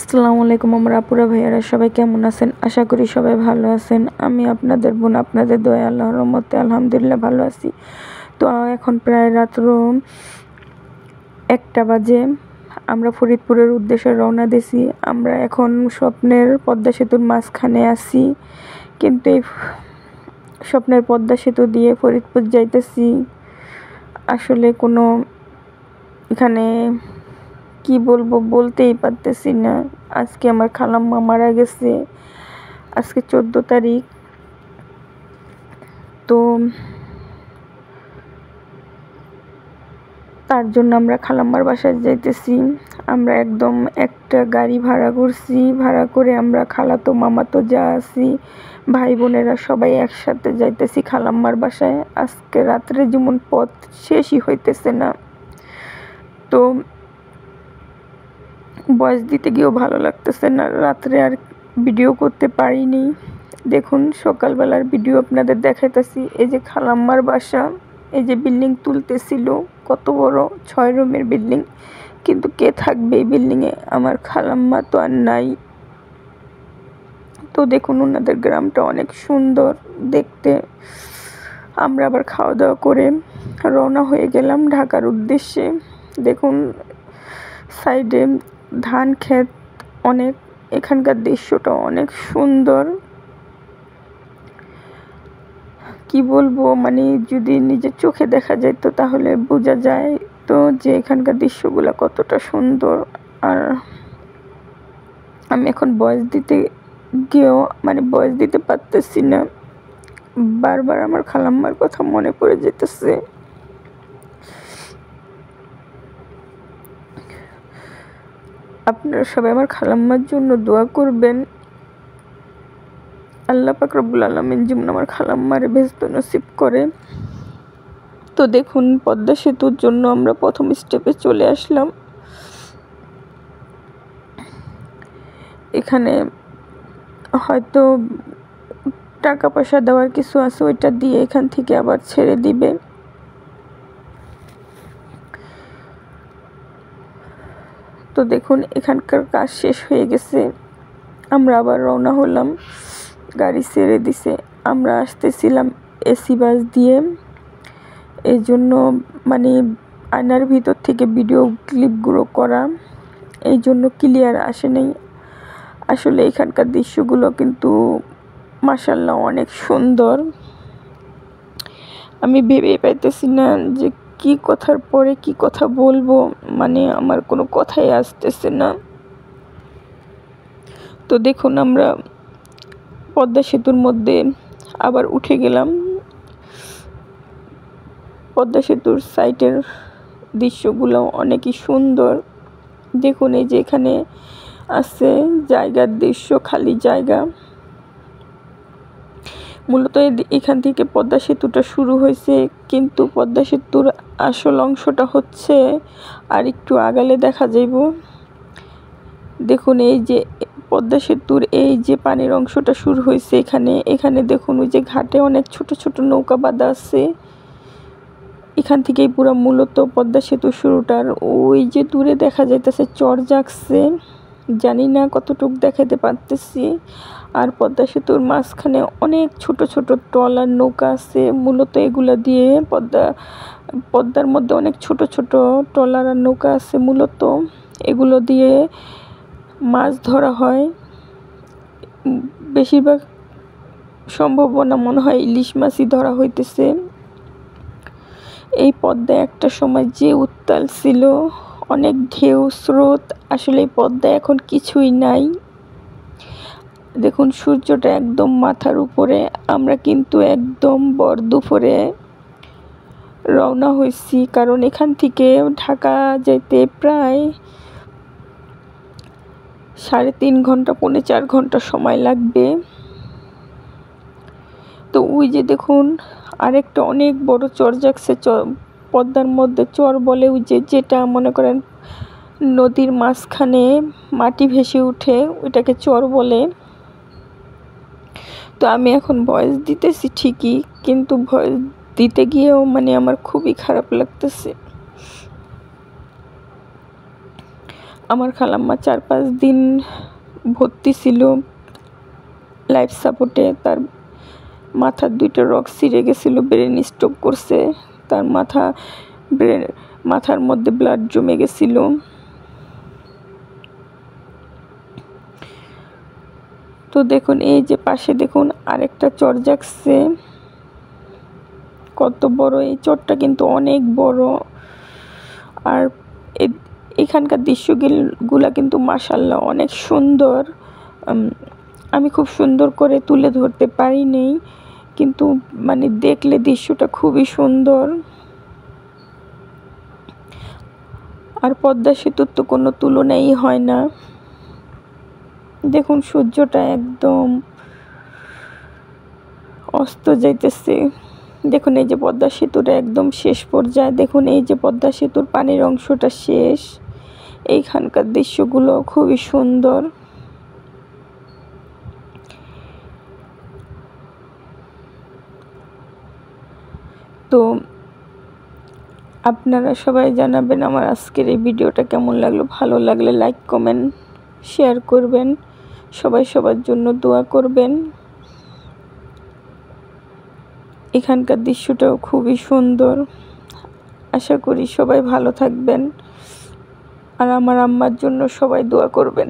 আসসালামু আলাইকুম আমার আপুরা ভাইয়ারা সবাই কেমন আছেন? আশা করি সবাই ভালো আছেন। আমি আপনাদের বোন, আপনাদের দয়া আল্লাহর রহমতে আলহামদুলিল্লাহ ভালো আছি। তো এখন প্রায় রাত্র 1টা বাজে। আমরা ফরিদপুরের উদ্দেশ্যে রওনা দিছি। আমরা এখন স্বপ্নের পদ্মা সেতুর মাঝখানে আছি, কিন্তু এই স্বপ্নের পদ্মা সেতু দিয়ে ফরিদপুর যাইতেছি। আসলে কোনো এখানে কি বলবো, বলতেই পারতেছি না। আজকে আমার খালাম্মা মারা গেছে, আজকে 14 তারিখ। তো তার জন্য আমরা খালাম্মার বাসায় যাইতেছি। আমরা একদম একটা গাড়ি ভাড়া করছি, ভাড়া করে আমরা খালাতো মামাতো যা আছি ভাই বোনেরা সবাই একসাথে যাইতেছি খালাম্মার বাসায়। আজকে রাত্রে যেমন পথ শেষই হইতেছে না, তো ভয়েস দিতে গিয়েও ভালো লাগতেছে না। রাত্রে আর ভিডিও করতে পারিনি। দেখুন সকালবেলার ভিডিও আপনাদের দেখাইতেছি। এই যে খালাম্মার বাসা, এই যে বিল্ডিং তুলতেছিল, কত বড় 6 রুমের বিল্ডিং, কিন্তু কে থাকবে এই বিল্ডিংয়ে? আমার খালাম্মা তো আর নাই। তো দেখুন ওনাদের গ্রামটা অনেক সুন্দর দেখতে। আমরা আবার খাওয়া দাওয়া করে রওনা হয়ে গেলাম ঢাকার উদ্দেশ্যে। দেখুন সাইডে ধান ক্ষেত অনেক, এখানকার দৃশ্যটা অনেক সুন্দর। কি বলবো, মানে যদি নিজের চোখে দেখা যায় তো তাহলে বোঝা যায় তো যে এখানকার দৃশ্যগুলো কতটা সুন্দর। আর আমি এখন ভয়েস দিতে গিয়েও ভয়েস দিতে পারতেছি না, বারবার আমার খালাম্মার কথা মনে পড়ে যেতেছে। আপনারা সবাই আমার খালাম্মার জন্য দোয়া করবেন। আল্লাহ পাক রব্বুল আলামিন যেমন আমার খালাম্মারে বেহেশত নসিব করে। তো দেখুন পদ্মা সেতুর জন্য আমরা প্রথম স্টেপে চলে আসলাম। এখানে হয়তো টাকা পয়সা দেওয়ার কিছু আছে, ওইটা দিয়ে এখান থেকে আবার ছেড়ে দিবে। তো দেখুন এখানকার কাজ শেষ হয়ে গেছে, আমরা আবার রওনা হলাম। গাড়ি ছেড়ে দিছে। আমরা আসতেছিলাম এসি বাস দিয়ে, এই জন্য আয়নার ভিতর থেকে ভিডিও ক্লিপগুলো করা, এই জন্য ক্লিয়ার আসে নাই। আসলে এখানকার দৃশ্যগুলো কিন্তু মাশাআল্লাহ অনেক সুন্দর। আমি ভেবে পাইতেছি না যে কি কথার পরে কি কথা বলবো, আমার কোনো কথাই আসতেছে না। তো দেখুন আমরা পদ্মা সেতুর মধ্যে আবার উঠে গেলাম। পদ্মা সেতুর সাইডের দৃশ্যগুলো অনেকই সুন্দর। দেখুন এই যে এখানে আছে জায়গার দৃশ্য, খালি জায়গা। মূলত এখান থেকে পদ্মা সেতুটা শুরু হয়েছে, কিন্তু পদ্মা সেতুর আসল অংশটা হচ্ছে আর একটু আগালে দেখা যাইব। দেখুন এই যে পদ্মা সেতুর এই যে পানির অংশটা শুরু হয়েছে এখানে দেখুন ওই যে ঘাটে অনেক ছোট ছোট নৌকা বাঁধা আছে। এখান থেকেই পুরো মূলত পদ্মা সেতু শুরুটার। ওই যে দূরে দেখা যাইতেছে চর জাগছে, জানি না কতটুকু দেখাতে পারতেছি। আর পদ্মা সেতুর মাঝখানে অনেক ছোট ছোট ট্রলার নৌকা আছে। মূলত এগুলা দিয়ে পদ্মার মধ্যে অনেক ছোট ছোট ট্রলার আর নৌকা আছে, মূলত এগুলো দিয়ে মাছ ধরা হয়। বেশিরভাগ সম্ভাবনা মনে হয় ইলিশ মাছই ধরা হইতেছে। এই পদ্মায় একটা সময় যে উত্তাল ছিল, অনেক ঢেউ স্রোত, আসলে এই পদ্মায় এখন কিছুই নাই। দেখুন সূর্যটা একদম মাথার উপরে। আমরা কিন্তু একদম ভর দুপুরে রওনা হয়েছি, কারণ এখান থেকে ঢাকা যেতে প্রায় 3.5 ঘন্টা 4 ঘন্টা সময় লাগবে। তো ওই যে দেখুন আরেকটা অনেক বড় চর জাগছে, পদ্মার মধ্যে চর বলে ওই যেটা মনে করেন নদীর মাঝখানে মাটি ভেসে উঠে, ওইটাকে চর বলে। তো আমি এখন ভয়েস দিতেছি ঠিকই, কিন্তু ভয়েস দিতে গিয়েও আমার খুবই খারাপ লাগতেছে। আমার খালাম্মা 4-5 দিন ভর্তি ছিল লাইফ সাপোর্টে। তার মাথার 2টা রগ ছিঁড়ে গেছিল, ব্রেন স্ট্রোক করছে, তার মাথার মধ্যে ব্লাড জমে গেছিল। তো দেখুন এই যে পাশে দেখুন আরেকটা চর জাগছে, কত বড় এই চরটা, কিন্তু অনেক বড়। আর এখানকার দৃশ্যগুলা কিন্তু মাশাআল্লাহ অনেক সুন্দর। আমি খুব সুন্দর করে তুলে ধরতে পারিনি, কিন্তু মানে দেখলে দৃশ্যটা খুবই সুন্দর। আর পদ্মা সেতুর তো কোনো তুলনাই হয় না। দেখুন সূর্যটা একদম অস্ত যাইতেছে। দেখুন এই যে পদ্মা সেতুটা একদম শেষ পর্যায়ে, দেখুন এই যে পদ্মা সেতুর পানির অংশটা শেষ। এইখানকার দৃশ্যগুলো খুবই সুন্দর। তো আপনারা সবাই জানাবেন আমার আজকের এই ভিডিওটা কেমন লাগলো। ভালো লাগলে লাইক কমেন্ট শেয়ার করবেন, সবাই সবার জন্য দোয়া করবেন। এখানকার দৃশ্যটাও খুবই সুন্দর। আশা করি সবাই ভালো থাকবেন, আর আমার আম্মার জন্য সবাই দোয়া করবেন।